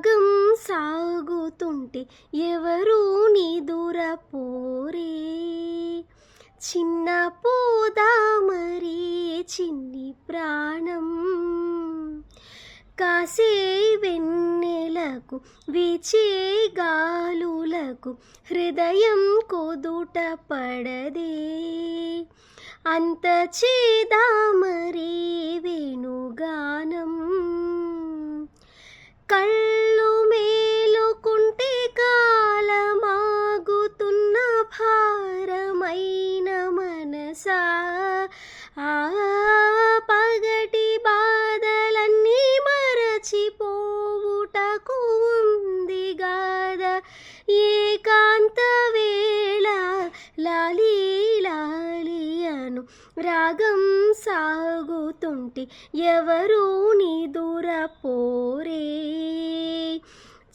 రాగం సాగుతుంటే ఎవరు నిదురపోరే, చిన్న పోదామరి చిన్ని ప్రాణం, కాసే వెన్నెలకు వీచే గాలులకు హృదయం కుదుట పడదే, అంత చేదామరి వేణుగానం, కళ్ళు మేలుకుంటే కాలమాగుతున్న భారమైన మనసా, ఆ పగటి బాధలన్నీ మరచిపోవుటకు ఉంది గాద, ఏకాంత వేళ లాలి లాలి అను రాగం సాగుతుంటే ఎవరు నిదురపోరే,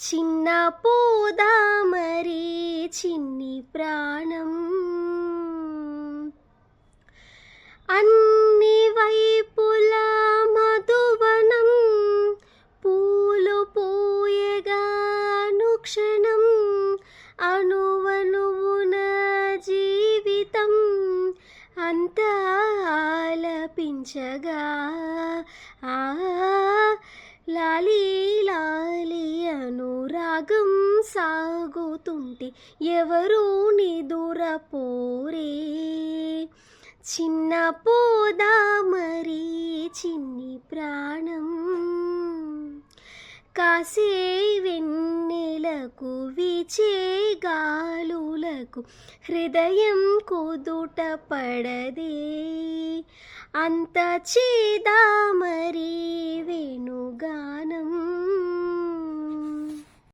చిన్న పోదామరి చిన్ని ప్రాణం. అన్ని వైపుల మధువనం పూలు పూయగా అనుక్షణం, అణువణువున జీవితం అంతా ఆలపించగా, ఆ లాలి లాలి అనురాగం సాగుతుంటే ఎవరు నిదురపోరే, చిన్న పోదామరి చిన్ని ప్రాణం, కాసే వెన్నెలకు వీచే గాలులకు హృదయం కుదుట పడదే, అంత చేదామరి